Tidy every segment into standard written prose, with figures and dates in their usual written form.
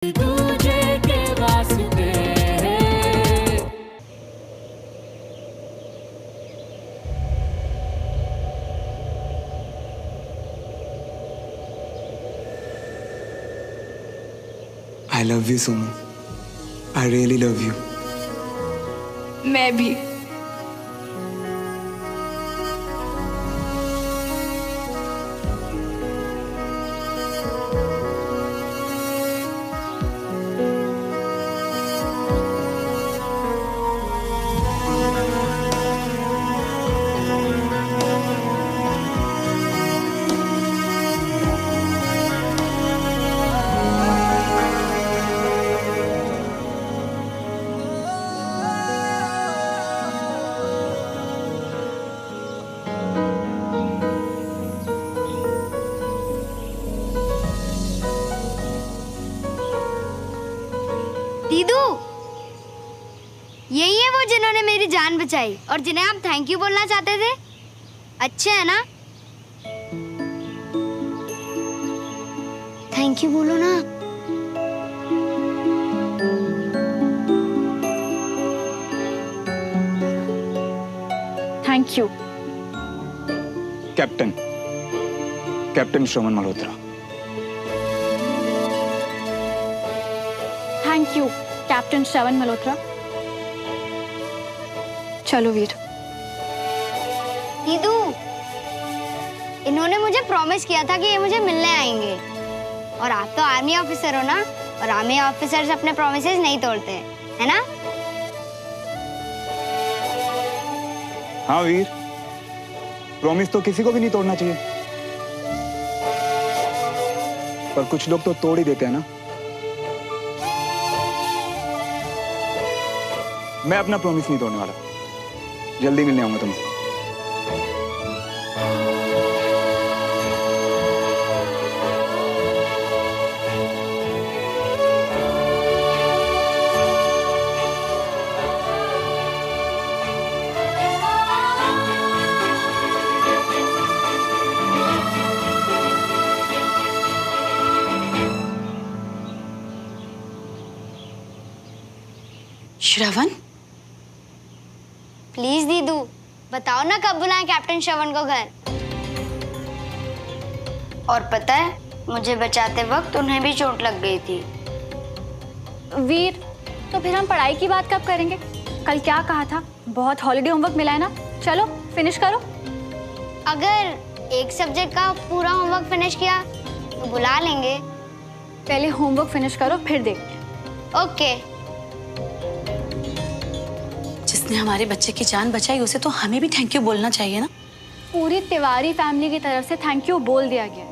दूजे के वास्ते I love you so much. I really love you. मैं भी। दीदू, यही है वो जिन्होंने मेरी जान बचाई और जिन्हें आप थैंक यू बोलना चाहते थे। अच्छे है ना? थैंक यू बोलो ना। Thank you captain Shravan Malhotra. Thank you captain Shravan Malhotra. चलो वीर। दीदू, इन्होंने मुझे प्रॉमिस किया था कि ये मुझे मिलने आएंगे। और आप तो आर्मी ऑफिसर हो ना, और आर्मी ऑफिसर्स अपने प्रॉमिसेस नहीं तोड़ते, है ना? हाँ वीर, प्रॉमिस तो किसी को भी नहीं तोड़ना चाहिए, पर कुछ लोग तो तोड़ ही देते हैं ना। मैं अपना प्रॉमिस नहीं तोड़ने वाला। जल्दी मिलने आऊंगा तुमसे। श्रवण, प्लीज दीदू, बताओ ना कब बुलाएं कैप्टन श्रवण को घर। और पता है, मुझे बचाते वक्त उन्हें भी चोट लग गई थी। वीर, तो फिर हम पढ़ाई की बात कब करेंगे? कल क्या कहा था? बहुत हॉलीडे होमवर्क मिला है ना, चलो फिनिश करो। अगर एक सब्जेक्ट का पूरा होमवर्क फिनिश किया तो बुला लेंगे। पहले होमवर्क फिनिश करो, फिर देखते हैं। ओके। जिसने हमारे बच्चे की जान बचाई उसे तो हमें भी थैंक यू बोलना चाहिए ना। पूरी तिवारी फैमिली की तरफ से थैंक यू बोल दिया गया।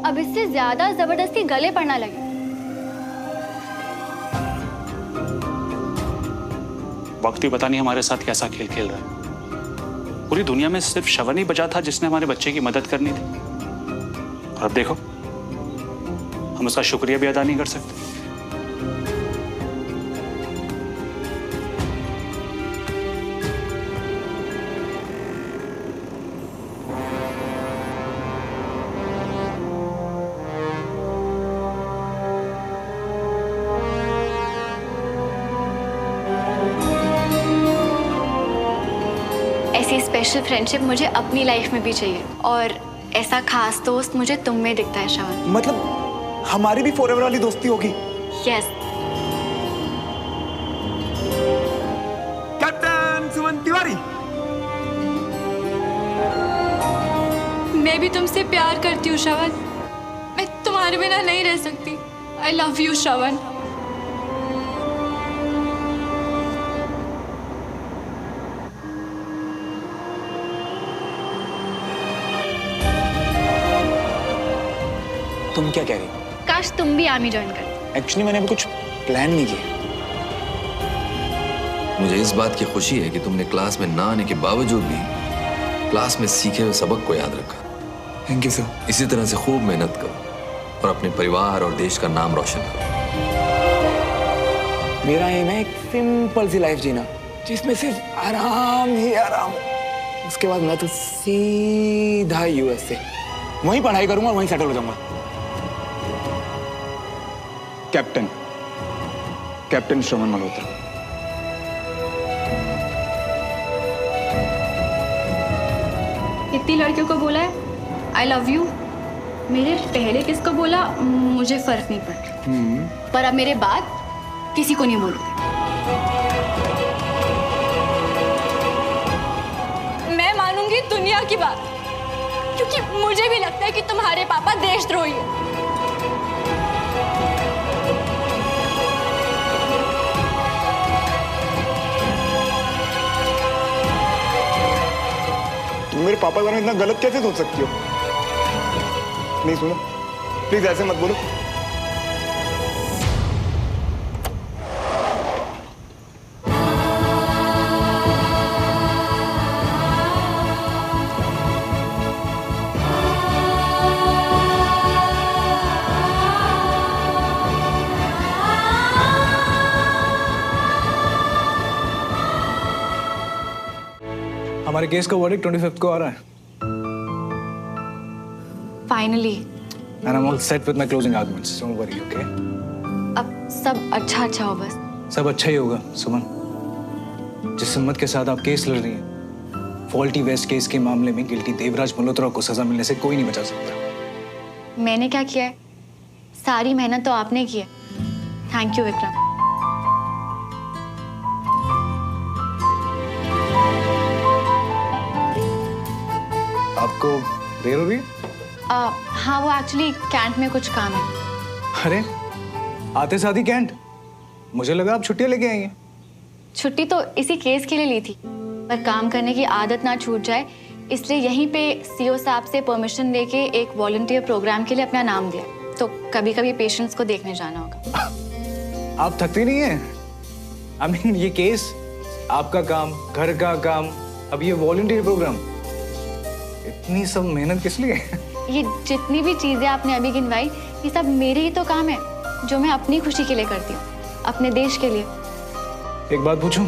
अब इससे ज्यादा जबरदस्ती गले पड़ना लगे। वक्त ही पता नहीं हमारे साथ कैसा खेल खेल रहा है। पूरी दुनिया में सिर्फ श्रवण ही बचा था जिसने हमारे बच्चे की मदद करनी थी, और अब देखो हम उसका शुक्रिया भी अदा नहीं कर सकते। ऐसी स्पेशल फ्रेंडशिप मुझे अपनी लाइफ में भी चाहिए, और ऐसा खास दोस्त मुझे तुम में दिखता है श्रवण। मतलब हमारी भी फॉरएवर वाली दोस्ती होगी? यस। कैप्टन सुमन तिवारी। मैं भी तुमसे प्यार करती हूँ श्रवण। मैं तुम्हारे बिना नहीं रह सकती। आई लव यू श्रवण। तुम क्या कह रही हो? काश तुम भी आर्मी ज्वाइन करते। एक्चुअली मैंने अभी कुछ प्लान नहीं किया। मुझे इस बात की खुशी है कि तुमने क्लास में ना आने के बावजूद भी क्लास में सीखे हुए सबक को याद रखा। Thank you sir. इसी तरह से खूब मेहनत करो और अपने परिवार और देश का नाम रोशन करो। मेरा एम है एक सिंपल सी लाइफ जीना, जिसमें सिर्फ आराम ही आराम। उसके बाद मैं तो सीधा यूएस से वहीं पढ़ाई करूंगा और वहीं सेटल हो जाऊंगा। Captain captain Shravan Malhotra. कितनी लड़कियों को बोला है आई लव यू, मेरे पहले किसको बोला मुझे फर्क नहीं पड़ता, पर अब मेरे बाद किसी को नहीं बोलूंगी। मैं मानूंगी दुनिया की बात, क्योंकि मुझे भी लगता है कि तुम्हारे पापा देशद्रोही हैं। तुम मेरे पापा के बारे में इतना गलत कैसे सोच सकती हो? नहीं सुनो, प्लीज ऐसे मत बोलो। हमारे केस का वर्डिक्ट 25th को आ रहा है। Finally. And I'm all set with my closing arguments. Don't worry, okay? अब सब अच्छा हो बस। सब अच्छा ही होगा, सुमन। जिस हिम्मत के साथ आप केस लड़ रही हैं, फॉल्टी वेस्ट केस के मामले में गिल्टी देवराज मल्होत्रा को सजा मिलने से कोई नहीं बचा सकता। मैंने क्या किया है? सारी मेहनत तो आपने की है। Thank you Vikram. आपको देर हो रही है? हाँ, वो एक्चुअली कैंट में कुछ काम है। अरे आते साथ ही कैंट? मुझे लगा आप छुट्टियां लेके आई हैं। छुट्टी तो इसी केस के लिए ली थी, पर काम करने की आदत ना छूट जाए इसलिए यहीं पे सीओ साहब से परमिशन लेके एक वॉलंटियर प्रोग्राम के लिए अपना नाम दिया। तो कभी कभी पेशेंट्स को देखने जाना होगा। आप थकती नहीं है? I mean, ये केस, आपका काम, घर का काम, अब ये वॉलंटियर प्रोग्राम, इतनी सब मेहनत किस लिए? ये जितनी भी चीजें आपने अभी गिनवाई, ये सब मेरे ही तो काम है जो मैं अपनी खुशी के लिए करती हूँ, अपने देश के लिए। एक बात पूछूं,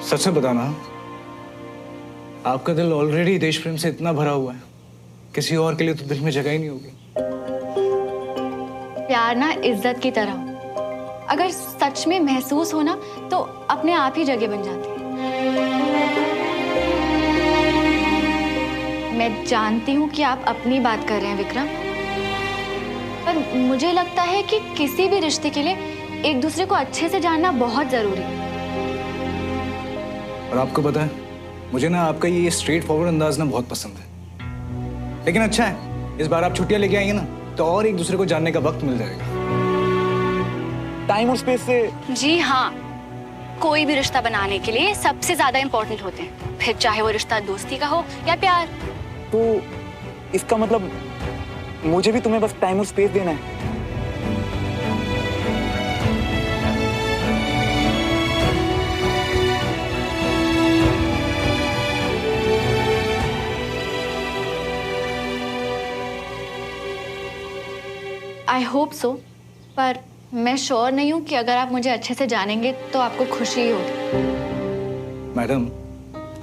सच से बताना, आपका दिल ऑलरेडी देश प्रेम से इतना भरा हुआ है, किसी और के लिए तो दिल में जगह ही नहीं होगी। प्यार ना इज्जत की तरह हो, अगर सच में महसूस हो ना तो अपने आप ही जगह बन जाती है। मैं जानती हूँ कि आप अपनी बात कर रहे हैं विक्रम, पर मुझे लगता है कि किसी भी रिश्ते के लिए एक दूसरे को अच्छे से जानना बहुत जरूरी है। और आपको पता है, मुझे ना आपका ये स्ट्रेट फॉरवर्ड अंदाज ना बहुत पसंद है। लेकिन अच्छा है, इस बार आप छुट्टियां लेके आएंगे ना तो और एक दूसरे को जानने का वक्त मिल जाएगा। टाइम और स्पेस से। जी हाँ, कोई भी रिश्ता बनाने के लिए सबसे ज्यादा इम्पोर्टेंट होते हैं, फिर चाहे वो रिश्ता दोस्ती का हो या प्यार। तो इसका मतलब मुझे भी तुम्हें बस टाइम और स्पेस देना है। आई होप सो, पर मैं श्योर नहीं हूँ कि अगर आप मुझे अच्छे से जानेंगे तो आपको खुशी ही होगी। मैडम,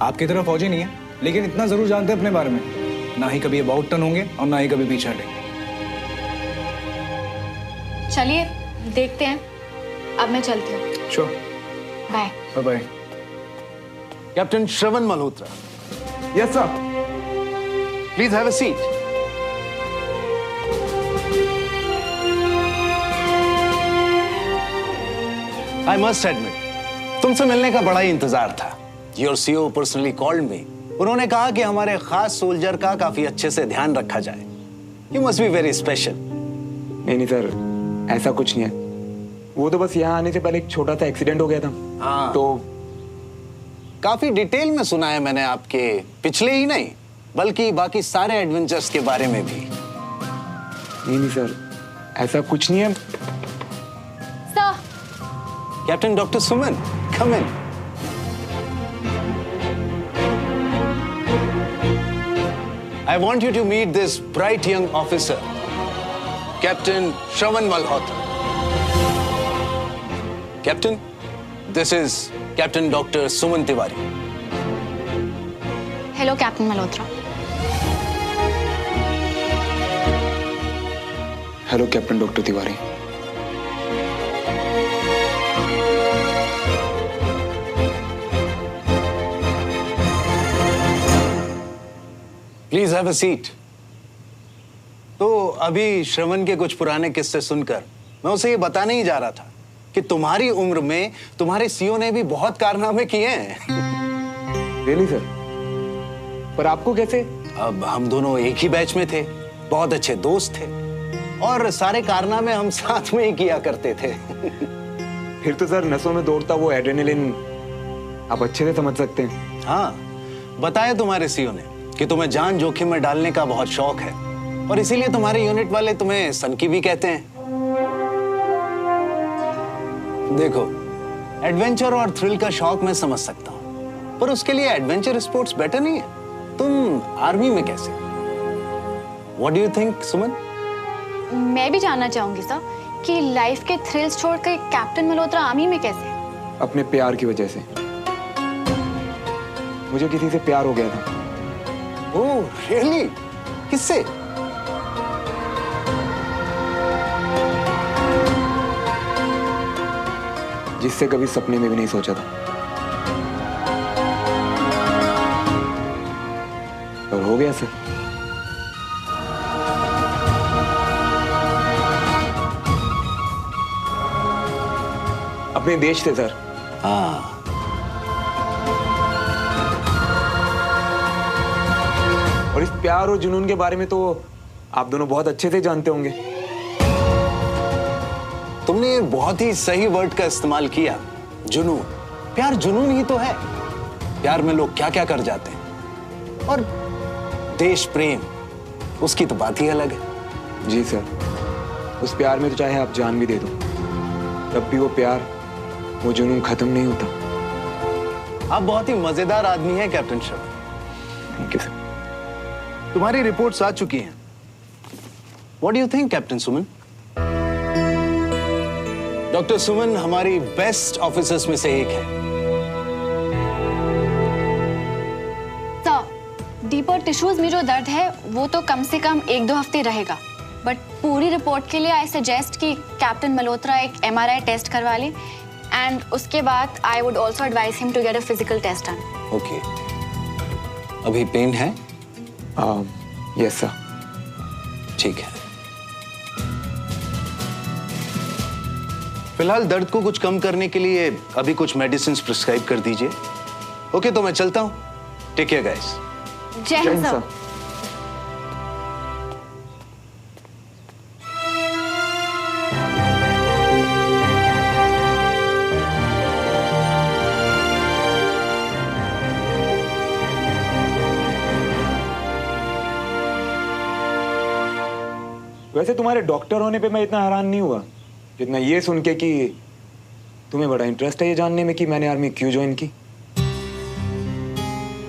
आपकी तरह फौजी नहीं है, लेकिन इतना जरूर जानते हैं अपने बारे में, ना ही कभी अबाउट टर्न होंगे और ना ही कभी पीछे हटेंगे। चलिए देखते हैं, अब मैं चलती हूँ। Sure, bye. Bye bye. Captain Shravan Malhotra, yes sir, please have a seat. I must admit, तुमसे मिलने का बड़ा ही इंतजार था। Your CO personally called me. उन्होंने कहा कि हमारे खास सोल्जर का काफी अच्छे से ध्यान रखा जाए। You must be very special. नहीं सर, ऐसा कुछ नहीं है। वो तो बस यहाँ आने से पहले एक छोटा सा एक्सीडेंट हो गया था। हाँ, तो काफी डिटेल में सुना है मैंने आपके पिछले ही नहीं बल्कि बाकी सारे एडवेंचर्स के बारे में भी। नहीं सर, ऐसा कुछ नहीं है। Sir, captain doctor Suman, come in. I want you to meet this bright young officer, Captain Shravan Malhotra. Captain, this is Captain Dr. Suman Tiwari. Hello captain Malhotra. Hello captain doctor Tiwari. Please have a seat. तो अभी श्रवण के कुछ पुराने किस्से सुनकर मैं उसे ये बताने ही जा रहा था कि तुम्हारी उम्र में तुम्हारे सीओ ने भी बहुत कारनामे किए हैं। Really sir? पर आपको कैसे? अब हम दोनों एक ही बैच में थे, बहुत अच्छे दोस्त थे और सारे कारनामे हम साथ में ही किया करते थे। फिर तो सर नसों में दौड़ता वो एड्रेनलिन आप अच्छे से समझ सकते हैं। हाँ, बताया तुम्हारे सीओ ने कि तुम्हें जान जोखिम में डालने का बहुत शौक है और इसीलिए तुम्हारे यूनिट वाले तुम्हें सनकी भी कहते हैं। देखो, एडवेंचर और थ्रिल का शौक मैं समझ सकता हूँ, पर उसके लिए एडवेंचर स्पोर्ट्स बेटर नहीं है। तुम आर्मी में कैसे? What do you think, सुमन? मैं भी जानना चाहूंगी सर कि लाइफ के थ्रिल्स छोड़कर कैप्टन मल्होत्रा आर्मी में कैसे? अपने प्यार की वजह से। मुझे किसी से प्यार हो गया था। ओह, रियली? किससे? जिससे कभी सपने में भी नहीं सोचा था, और हो गया सर। अपने देश से सर। हाँ, और इस प्यार और जुनून के बारे में तो आप दोनों बहुत अच्छे से जानते होंगे। तुमने बहुत ही सही वर्ड का इस्तेमाल किया, जुनून। प्यार जुनून ही तो है। प्यार में लोग क्या क्या कर जाते हैं, और देश प्रेम, उसकी तो बात ही अलग है। जी सर, उस प्यार में तो चाहे आप जान भी दे दो, तब भी वो प्यार, वो जुनून खत्म नहीं होता। आप बहुत ही मजेदार आदमी हैं captain Shravan. Thank you sir. तुम्हारी रिपोर्ट्स आ चुकी हैं। What do you think captain Suman? Doctor Suman हमारी बेस्ट ऑफिसर्स में से एक है। सर, डीपर टिश्यूज में जो दर्द है वो तो कम से कम 1-2 हफ्ते रहेगा, बट पूरी रिपोर्ट के लिए आई सजेस्ट कि कैप्टन मल्होत्रा एक MRI टेस्ट करवा ले, एंड उसके बाद I would also advise him to get a physical test done. Okay, अभी पेन है? Yes sir. ठीक है। फिलहाल दर्द को कुछ कम करने के लिए अभी कुछ मेडिसिन प्रिस्क्राइब कर दीजिए। ओके, तो मैं चलता हूं। Take care guys. जय हिंद सर। वैसे तुम्हारे डॉक्टर होने पे मैं इतना हैरान नहीं हुआ जितना ये सुन के कि तुम्हें बड़ा इंटरेस्ट है ये जानने में कि मैंने आर्मी क्यों ज्वाइन की।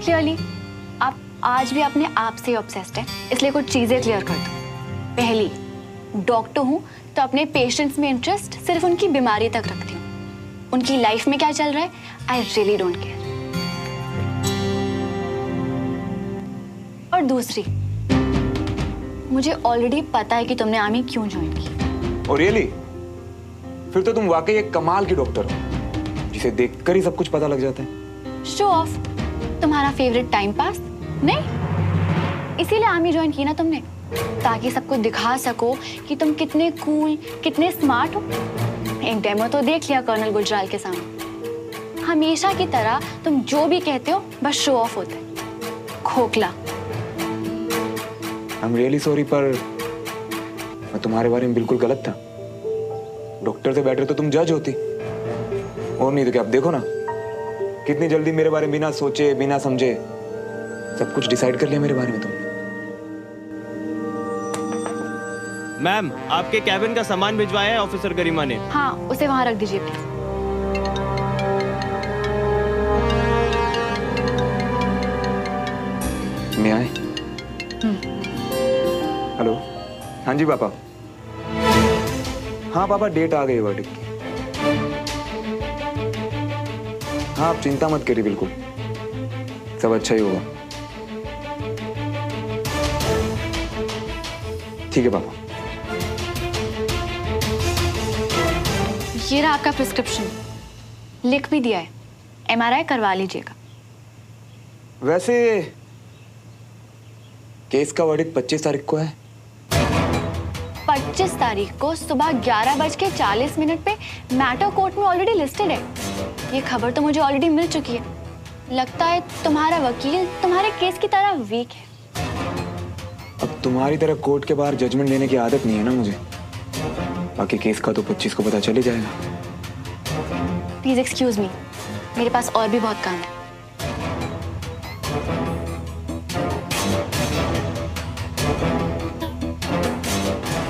क्लियरली आप आज भी अपने आप से ऑब्सेस्ड हैं, इसलिए कुछ चीजें क्लियर कर दो। पहली, डॉक्टर हूं तो अपने पेशेंट्स में इंटरेस्ट सिर्फ उनकी बीमारी तक रखती हूँ, उनकी लाइफ में क्या चल रहा है आई रियली डोंट केयर। और दूसरी, मुझे ऑलरेडी पता है कि तुमने आर्मी क्यों ज्वाइन की। और रियली? फिर तो तुम वाकई एक कमाल की डॉक्टर हो, जिसे देखकर ही सब कुछ पता लग जाता है। शो ऑफ, तुम्हारा फेवरेट टाइम पास नहीं? इसीलिए आर्मी ज्वाइन की ना तुमने, ताकि सबको दिखा सको कि तुम कितने कूल, कितने स्मार्ट हो। एक डेमो तो देख लिया कर्नल गुजराल के सामने। हमेशा की तरह तुम जो भी कहते हो बस शो ऑफ होता है, खोखला। I'm really sorry, पर मैं तुम्हारे बारे में बिल्कुल गलत था। डॉक्टर से बेटर तो तुम जज होती, और नहीं तो क्या। अब देखो ना, कितनी जल्दी मेरे बारे में बिना सोचे बिना समझे सब कुछ डिसाइड कर लिया मेरे बारे में तुमने। मैम, आपके कैबिन का सामान भिजवाया है ऑफिसर गरिमा ने। हाँ, उसे वहां रख दीजिए प्लीज। मैं आए? हेलो। हाँ जी पापा। हाँ पापा, डेट आ गई वर्डिक्ट की। हाँ, आप चिंता मत करिए, बिल्कुल सब अच्छा ही होगा। ठीक है पापा। ये रहा आपका प्रिस्क्रिप्शन, लिख भी दिया है, MRI करवा लीजिएगा। वैसे केस का वर्डिक्ट 25 तारीख को है। 25 तारीख को सुबह 11:40 पे मैटर कोर्ट में ऑलरेडी लिस्टेड है। ये खबर तो मुझे ऑलरेडी मिल चुकी है। लगता है तुम्हारा वकील तुम्हारे केस की तरह वीक है। अब तुम्हारी तरह कोर्ट के बाहर जजमेंट देने की आदत नहीं है ना मुझे। बाकी केस का तो 25 को पता चल ही जाएगा। प्लीज एक्सक्यूज मी, मेरे पास और भी बहुत काम है।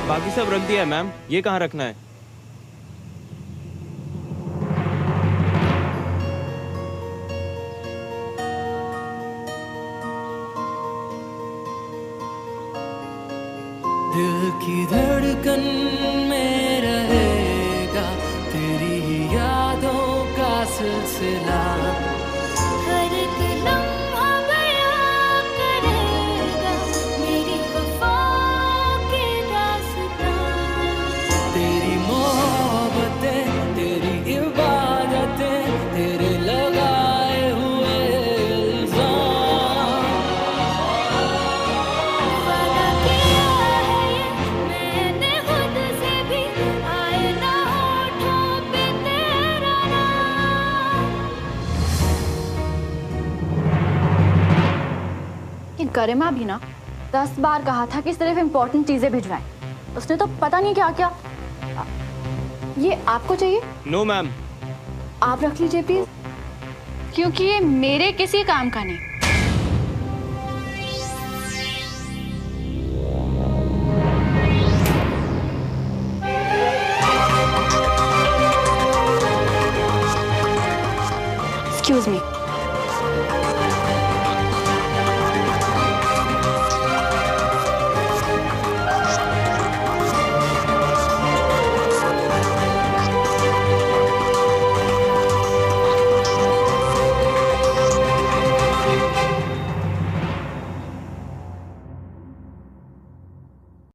बाकी सब रख दिया है मैम, ये कहाँ रखना है? दिल की धड़कन में रहेगा तेरी ही यादों का सिलसिला। हर एक लम्हा बयां करेगा मेरी वफाओं की दास्तां। तेरी मोहब्बतें, तेरी इबादतें, तेरे लगाए हुए इल्जाम। वादा किया है ये मैंने खुद से भी, आए ना होठों पे तेरा नाम। ये गरिमा भी ना 10 बार कहा था कि सिर्फ इम्पोर्टेंट चीजें भिजवाएं। उसने तो पता नहीं क्या क्या। ये आपको चाहिए? No ma'am. आप रख लीजिए प्लीज, क्योंकि ये मेरे किसी काम का नहीं। Excuse me.